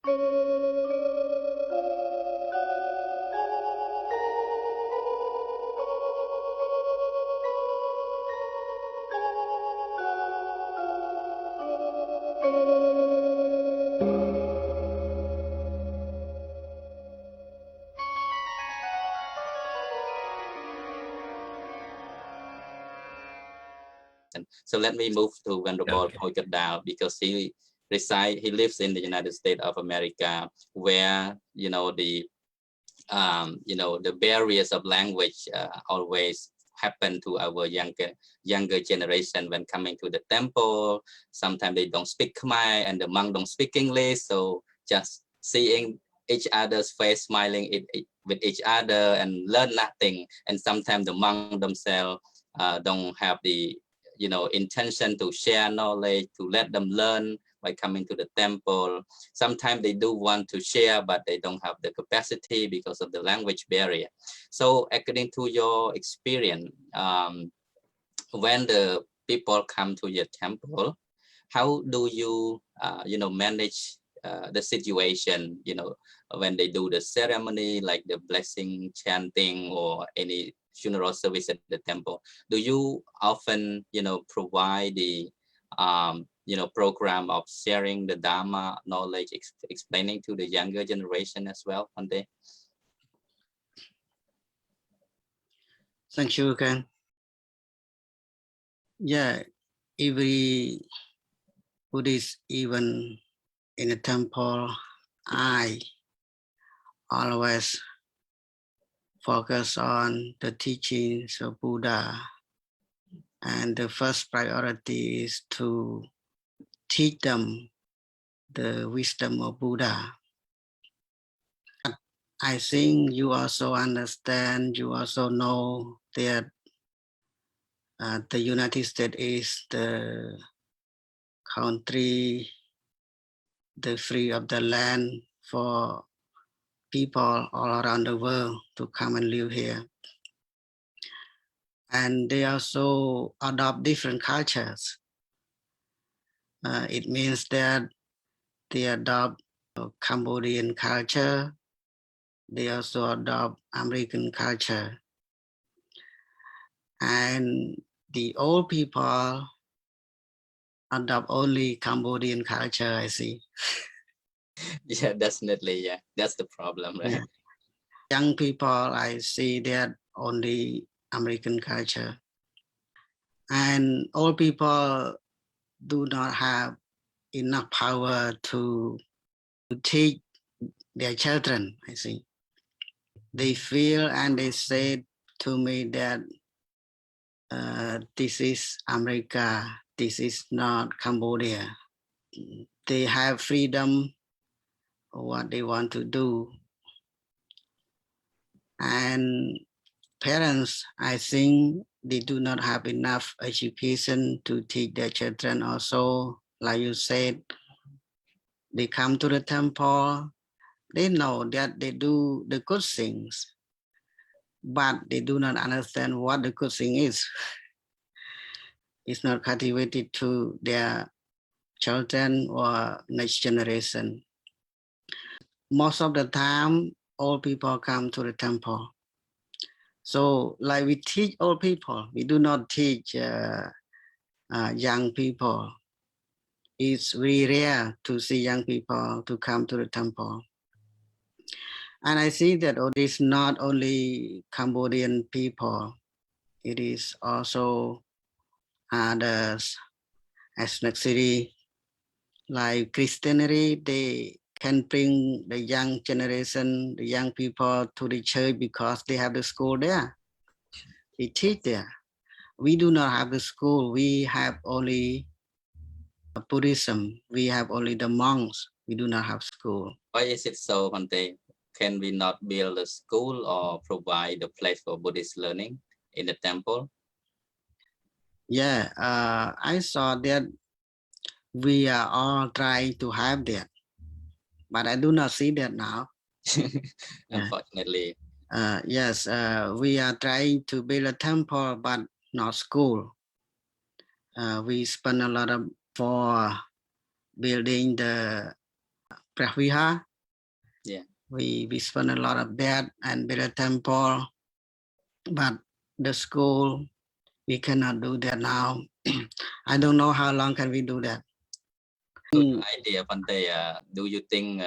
So let me move to Venerable Poikadal because he lives in the United States of America, where the barriers of language always happen to our younger generation when coming to the temple. Sometimes they don't speak Khmer and the monk don't speak English, so just seeing each other's face smiling with each other and learn nothing. And sometimes the monk themselves don't have the intention to share knowledge, to let them learn by coming to the temple. Sometimes they do want to share, but they don't have the capacity because of the language barrier. So according to your experience, when the people come to your temple, how do you manage the situation, when they do the ceremony, like the blessing chanting or any funeral service at the temple? Do you often provide the program of sharing the Dharma knowledge, explaining to the younger generation as well one day? Thank you, Ken. Yeah, every Buddhist, even in a temple, I always focus on the teachings of Buddha. And the first priority is to teach them the wisdom of Buddha. I think you also understand, you also know that the United States is the country, the free of the land for people all around the world to come and live here. And they also adopt different cultures. It means that they adopt Cambodian culture. They also adopt American culture. And the old people adopt only Cambodian culture, I see. Yeah, definitely. Yeah, that's the problem, right? Yeah. Young people, I see that only American culture. And old people do not have enough power to teach their children, I see. They feel and they say to me that this is America, this is not Cambodia. They have freedom of what they want to do. And parents, I think they do not have enough education to teach their children also. Like you said, they come to the temple, they know that they do the good things, but they do not understand what the good thing is. It's not cultivated to their children or next generation. Most of the time, old people come to the temple. So like we teach old people, we do not teach young people. It's very rare to see young people to come to the temple. And I see that it is not only Cambodian people, it is also others ethnicity, like Christianity. They can bring the young generation, the young people to the church because they have the school there. They teach there. We do not have the school. We have only Buddhism. We have only the monks. We do not have school. Why is it so, Bhante? Can we not build a school or provide a place for Buddhist learning in the temple? Yeah, I saw that we are all trying to have that, but I do not see that now. Unfortunately. Yes, we are trying to build a temple, but not school. We spend a lot of for building the Praviha. Yeah. We spend a lot of that and build a temple, but the school, we cannot do that now. I don't know how long can we do that. Good idea, Pante. Do you think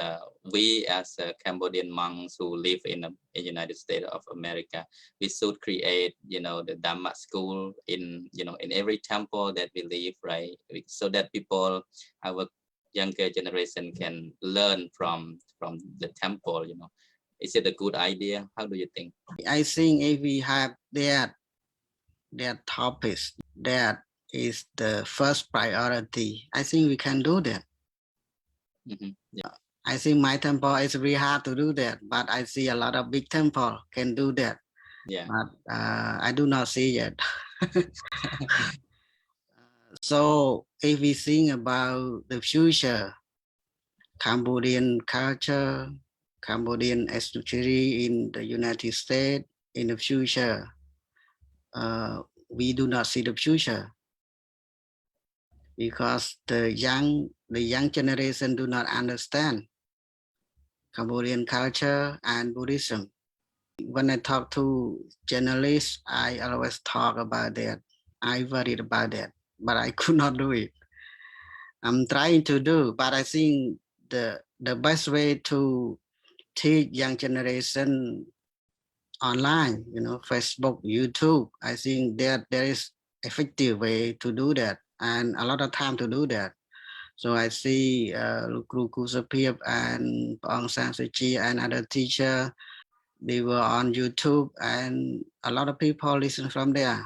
we as Cambodian monks who live in the United States of America, we should create, the Dhamma school in every temple that we live, right? So that people, our younger generation can learn from the temple, Is it a good idea? How do you think? I think if we have that topics, that is the first priority. I think we can do that. Yeah. I think my temple is very hard to do that, but I see a lot of big temple can do that. Yeah. But I do not see yet. So if we think about the future, Cambodian culture, Cambodian especially in the United States, in the future, we do not see the future because the young generation do not understand Cambodian culture and Buddhism. When I talk to journalists, I always talk about that. I worried about that, but I could not do it. I'm trying to do, but I think the best way to teach young generation online, Facebook, YouTube, I think that there is effective way to do that and a lot of time to do that. So I see Guru Kusapip and Aung San Suu Kyi and other teacher, they were on YouTube and a lot of people listen from there.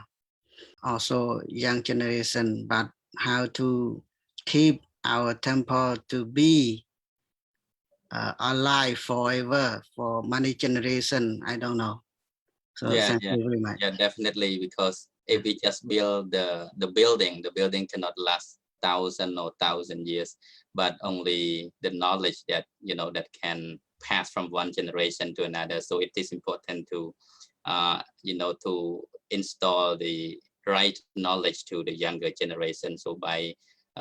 Also young generation, but how to keep our temple to be alive forever for many generation, I don't know. So thank you very much. Yeah, definitely, because if we just build the building cannot last 1,000 years, but only the knowledge that that can pass from one generation to another. So it is important to to install the right knowledge to the younger generation. So by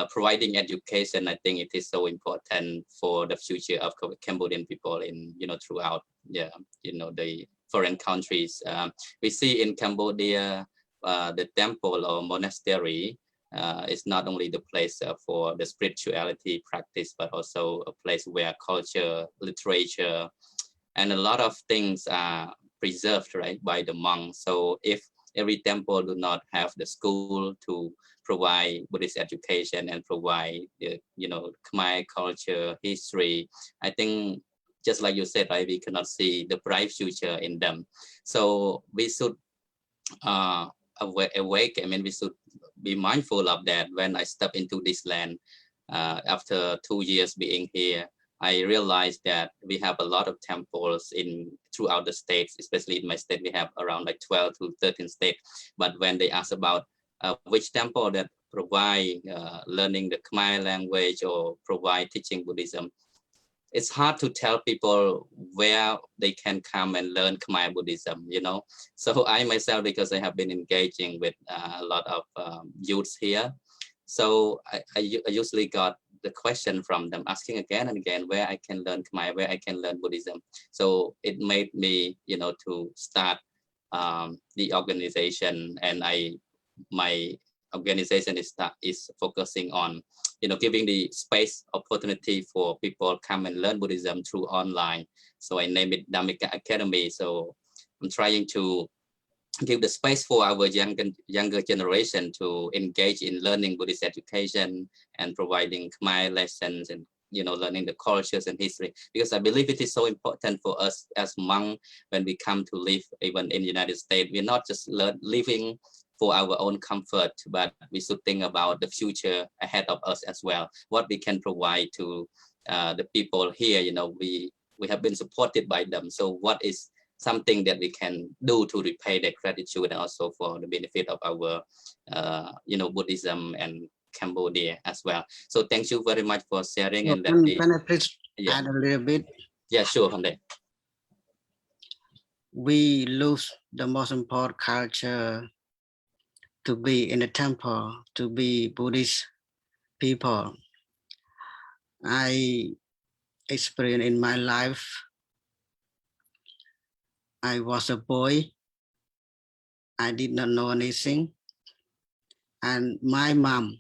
providing education, I think it is so important for the future of Cambodian people in throughout the foreign countries. We see in Cambodia the temple or monastery is not only the place for the spirituality practice, but also a place where culture, literature, and a lot of things are preserved, right, by the monks. So if every temple do not have the school to provide Buddhist education and provide the Khmer culture, history, I think just like you said, right, we cannot see the bright future in them. So we should awake. I mean, we should be mindful of that. When I step into this land after 2 years being here, I realized that we have a lot of temples throughout the states, especially in my state, we have around like 12 to 13 states. But when they ask about which temple that provide learning the Khmer language or provide teaching Buddhism, it's hard to tell people where they can come and learn Khmer Buddhism, So I myself, because I have been engaging with a lot of youths here, so I usually got the question from them, asking again and again where I can learn Khmer, where I can learn Buddhism. So it made me, to start the organization, and my organization is focusing on, giving the space opportunity for people come and learn Buddhism through online. So I named it Dhammika Academy. So I'm trying to give the space for our younger generation to engage in learning Buddhist education and providing Khmer lessons and learning the cultures and history, because I believe it is so important for us as monks when we come to live even in the United States. We're not just living for our own comfort, but we should think about the future ahead of us as well, what we can provide to the people here. We have been supported by them, so what is something that we can do to repay their gratitude and also for the benefit of our Buddhism and Cambodia as well. So thank you very much for sharing. So and can I please add a little bit? Yeah, sure, Hande. We lose the most important culture to be in the temple, to be Buddhist people. I experience in my life. I was a boy. I did not know anything. And my mom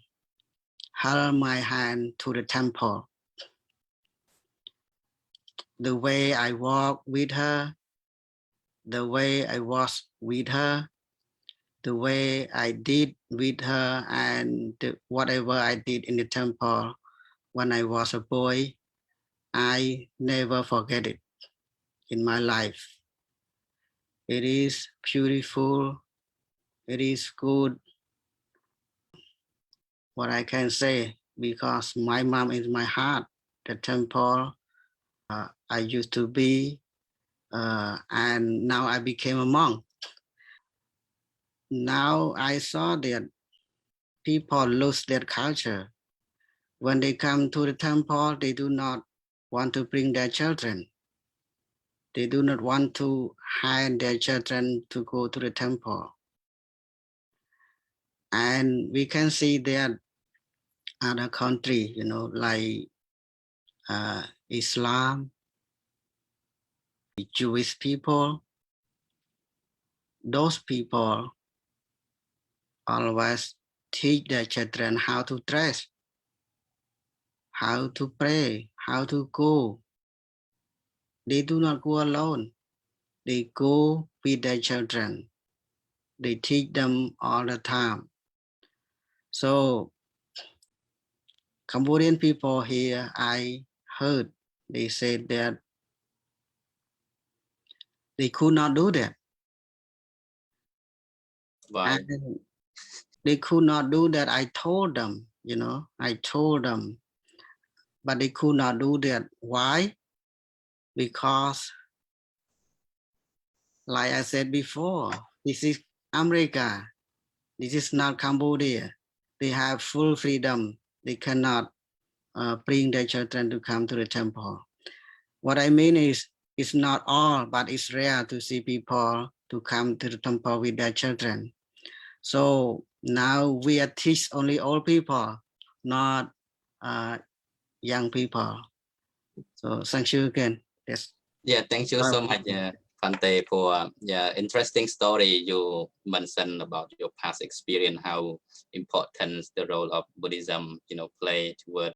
held my hand to the temple. The way I walked with her, the way I was with her, the way I did with her, and whatever I did in the temple when I was a boy, I never forget it in my life. It is beautiful. It is good. What I can say, because my mom is my heart, the temple I used to be, and now I became a monk. Now I saw that people lose their culture. When they come to the temple, they do not want to bring their children. They do not want to hire their children to go to the temple. And we can see that other country, like Islam, Jewish people, those people always teach their children how to dress, how to pray, how to go. They do not go alone. They go with their children. They teach them all the time. So Cambodian people here, I heard they said that they could not do that. Why? And they could not do that. I told them, but they could not do that. Why? Because, like I said before, this is America. This is not Cambodia. They have full freedom. They cannot bring their children to come to the temple. What I mean is, it's not all, but it's rare to see people to come to the temple with their children. So now we are teach only old people, not young people. So thank you again. Yes. Yeah, thank you so much, Fante, for interesting story you mentioned about your past experience, how important the role of Buddhism, play toward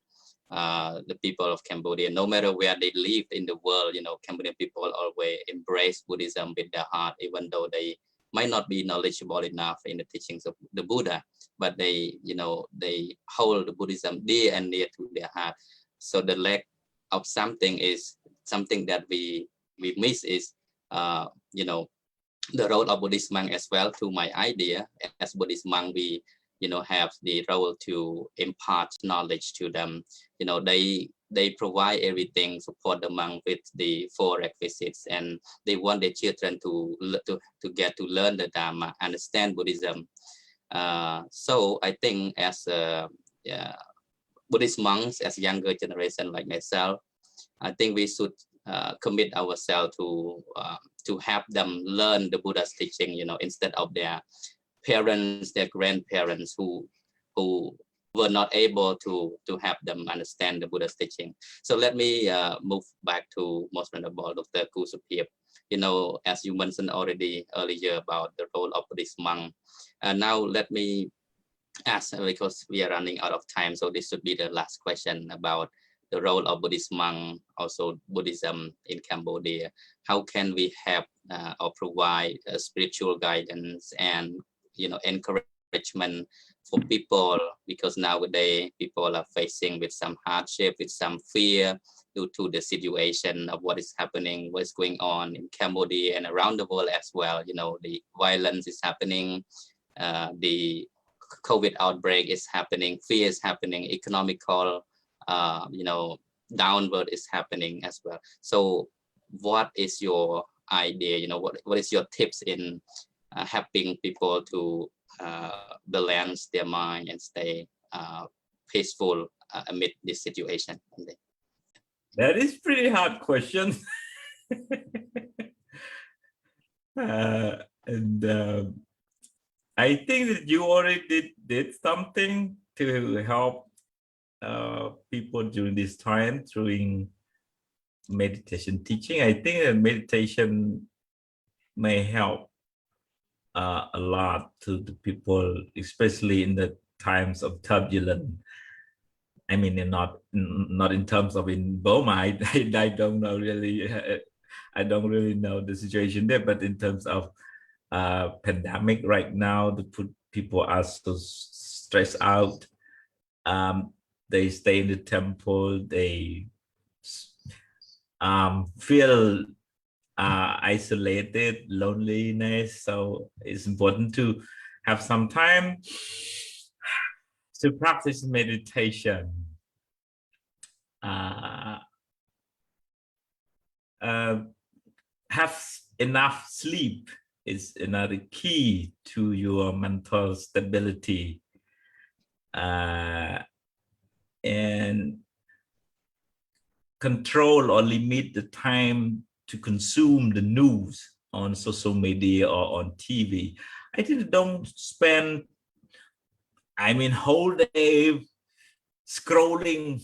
the people of Cambodia. No matter where they live in the world, Cambodian people always embrace Buddhism with their heart, even though they might not be knowledgeable enough in the teachings of the Buddha, but they hold the Buddhism dear and near to their heart. So the lack of something is something that we miss is, the role of Buddhist monk as well. To my idea, as Buddhist monk, we have the role to impart knowledge to them. They provide everything, support the monk with the 4 requisites, and they want their children to get to learn the Dharma, understand Buddhism. So I think as Buddhist monks, as younger generation like myself, I think we should commit ourselves to help them learn the Buddha's teaching, instead of their parents, their grandparents who were not able to help them understand the Buddha's teaching. So let me move back to Most Venerable Dr. Kusupip. As you mentioned already earlier about the role of Buddhist monk. Now let me ask, because we are running out of time, so this should be the last question about the role of Buddhist monk, also Buddhism in Cambodia. How can we help or provide spiritual guidance and encouragement for people, because nowadays people are facing with some hardship, with some fear due to the situation of what is happening, what is going on in Cambodia and around the world as well. The violence is happening, the COVID outbreak is happening, fear is happening, economical downward is happening as well. So what is your idea, what is your tips in helping people to balance their mind and stay peaceful amid this situation? That is pretty hard question. And I think that you already did something to help people during this time, through meditation teaching. I think that meditation may help a lot to the people, especially in the times of turbulence. I mean, not in terms of in Burma. I don't know really. I don't really know the situation there, but in terms of pandemic right now, people are so stressed out. They stay in the temple. They feel isolated, loneliness. So it's important to have some time to practice meditation. Have enough sleep is another key to your mental stability. And control or limit the time to consume the news on social media or on TV. I think don't spend, whole day scrolling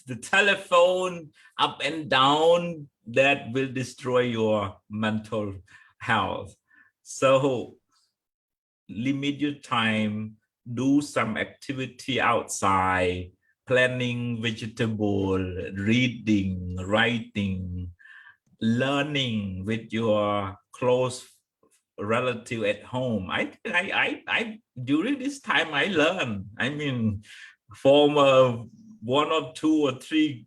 the telephone up and down. That will destroy your mental health. So limit your time, do some activity outside, planting vegetable, reading, writing, learning with your close relative at home. I during this time I learn. From one or two or three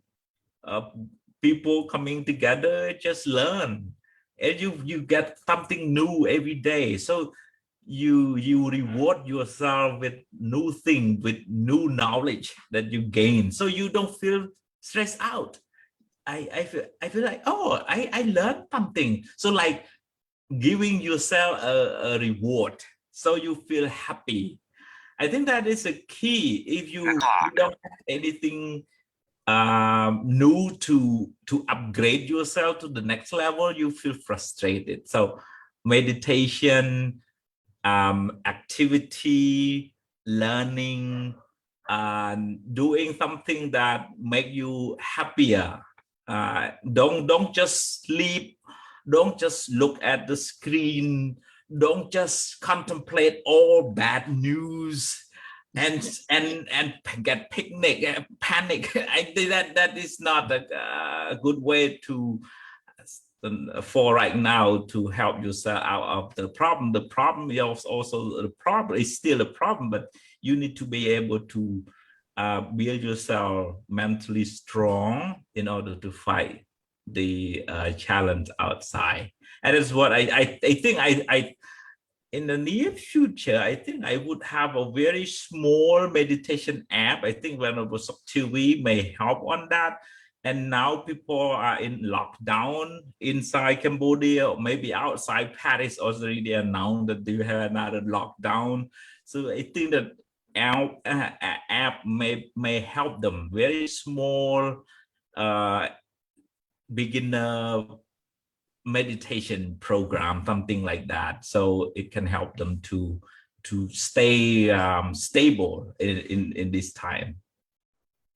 people coming together, just learn, and you get something new every day. So you reward yourself with new things, with new knowledge that you gain, so you don't feel stressed out. I feel like, oh, I learned something. So like giving yourself a reward, so you feel happy. I think that is a key. If you don't have anything new to upgrade yourself to the next level, you feel frustrated. So meditation, activity, learning, doing something that make you happier. Don't just sleep, don't just look at the screen, don't just contemplate all bad news and get panic. I think that is not a good way to for right now to help yourself out of the problem. The problem is also the problem is still a problem, but you need to be able to build yourself mentally strong in order to fight the challenge outside. And that's what I think I in the near future, I think I would have a very small meditation app. I think Venerable TV may help on that. And now people are in lockdown inside Cambodia, or maybe outside Paris already. They announced that they have another lockdown. So I think that our app may help them. Very small beginner meditation program, something like that, so it can help them to stay stable in this time.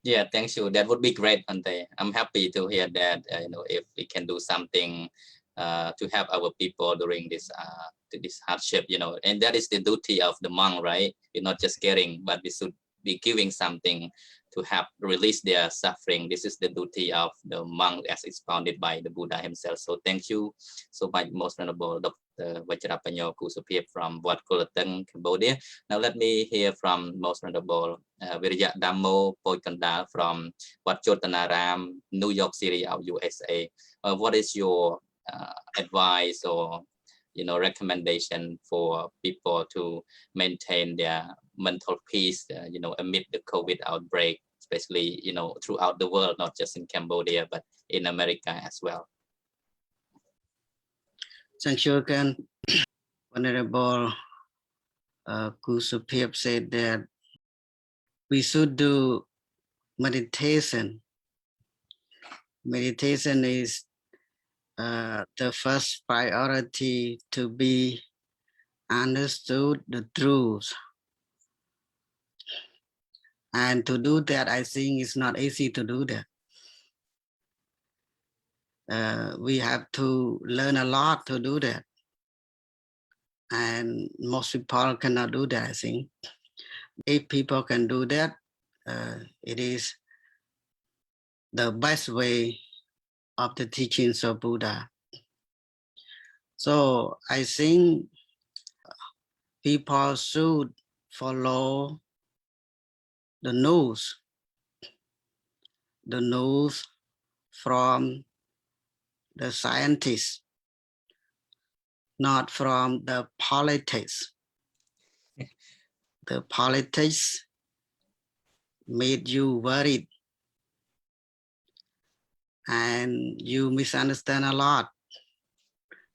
Yeah, thank you. That would be great, Ante. I'm happy to hear that. If we can do something to help our people during this hardship, and that is the duty of the monk, right? We're not just caring, but we should be giving something to help release their suffering. This is the duty of the monk as expounded by the Buddha himself. So thank you so much, Most Venerable Dr. Vajrapanyo Kusapip from Wat Kulateng, Cambodia. Now let me hear from Most Venerable Virya Dhammo Poikandal from Wat Jotanaram, New York City of USA. What is your advice or recommendation for people to maintain their mental peace, amid the COVID outbreak, especially, throughout the world, not just in Cambodia, but in America as well? Thank you again. Venerable Kusapip said that we should do meditation. Meditation is the first priority to be understood the truth. And to do that, I think it's not easy to do that. we have to learn a lot to do that. And most people cannot do that, I think. If people can do that, it is the best way of the teachings of Buddha. So I think people should follow the news from the scientists, not from the politics. The politics made you worried and you misunderstand a lot.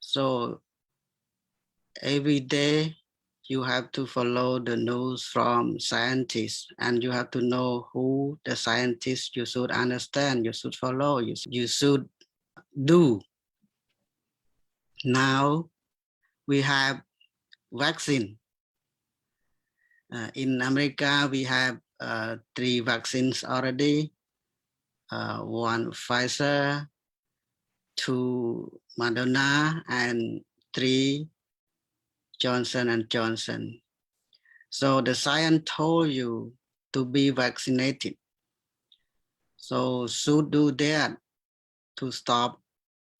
So every day you have to follow the news from scientists, and you have to know who the scientists you should understand, you should follow, you should do. Now we have vaccine. In America, we have 3 vaccines already. 1 Pfizer, 2 Moderna, and 3 Johnson and Johnson. So the science told you to be vaccinated. So should do that to stop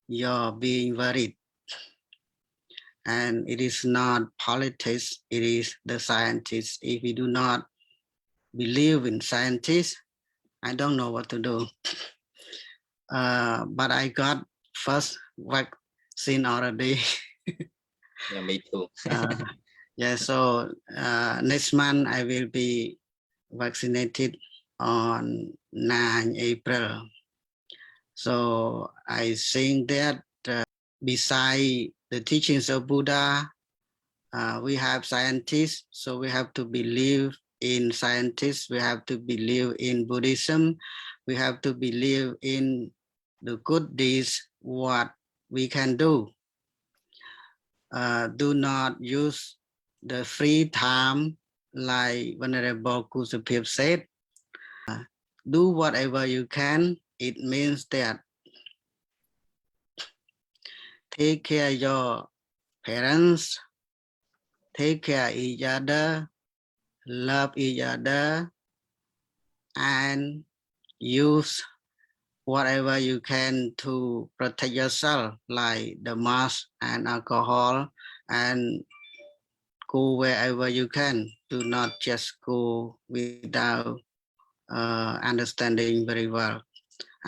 your being worried. And it is not politics, it is the scientists. If you do not believe in scientists, I don't know what to do. But I got first vaccine already. Yeah, me too. Yeah, so next month I will be vaccinated on 9 April. So I think that beside the teachings of Buddha, we have scientists, so we have to believe in scientists, we have to believe in Buddhism, we have to believe in the good deeds, what we can do. Do not use the free time like Venerable Kusapip said. Do whatever you can. It means that take care of your parents, take care of each other, love each other, and use whatever you can to protect yourself, like the mask and alcohol, and go wherever you can. Do not just go without understanding very well.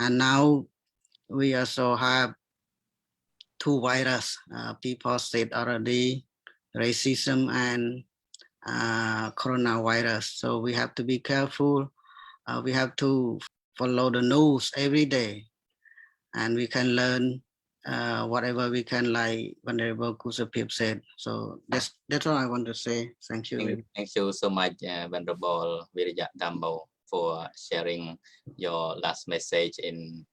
And now we also have 2 viruses. People said already, racism and coronavirus. So we have to be careful. We have to follow the news every day, and we can learn whatever we can, like Venerable Kusapip said. So that's all I want to say. Thank you. Thank you so much, Venerable Virya Dhammo, for sharing your last message in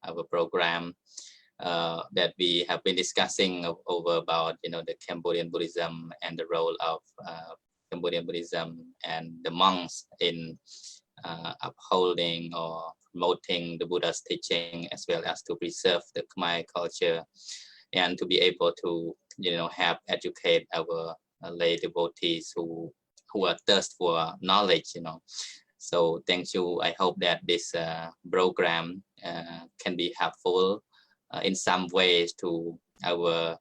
our program that we have been discussing over about, the Cambodian Buddhism and the role of Cambodian Buddhism and the monks in upholding or promoting the Buddha's teaching, as well as to preserve the Khmer culture and to be able to, help educate our lay devotees who are thirst for knowledge, So thank you. I hope that this program can be helpful in some ways to our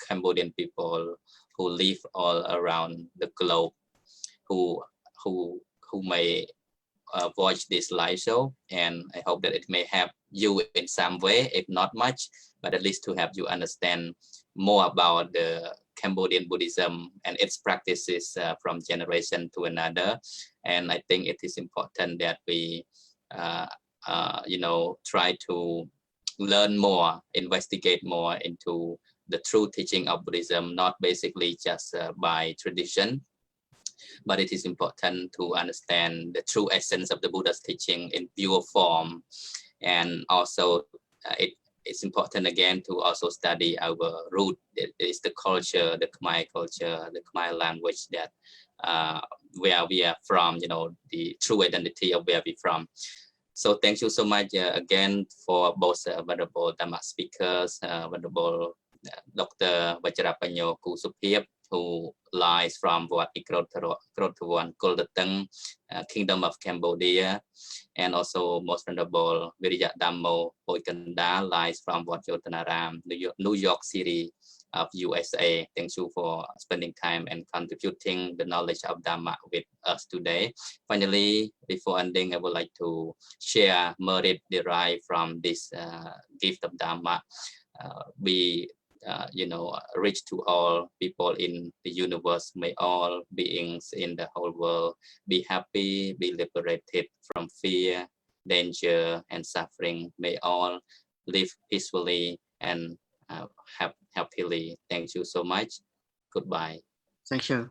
Cambodian people who live all around the globe, who may watch this live show, and I hope that it may help you in some way, if not much, but at least to help you understand more about the Cambodian Buddhism and its practices from generation to another. And I think it is important that we, try to learn more, investigate more into the true teaching of Buddhism, not basically just by tradition, but it is important to understand the true essence of the Buddha's teaching in pure form. And also it's important again to also study our root. It is the culture, the Khmer culture, the Khmer language, that where we are from, the true identity of where we're from. So thank you so much again for both wonderful Dhamma speakers, wonderful Dr. Vajrapanyo Kusupip, who lies from Wat Ikrotuan Kuldateng, Kingdom of Cambodia, and also most honorable Viriya Dhammo Poikanda, lies from Wat Yotanaram, New York City of USA. Thank you for spending time and contributing the knowledge of Dhamma with us today. Finally, before ending, I would like to share merit derived from this gift of Dhamma. Reach to all people in the universe. May all beings in the whole world be happy, be liberated from fear, danger, and suffering. May all live peacefully and happily. Thank you so much. Goodbye. Thank you.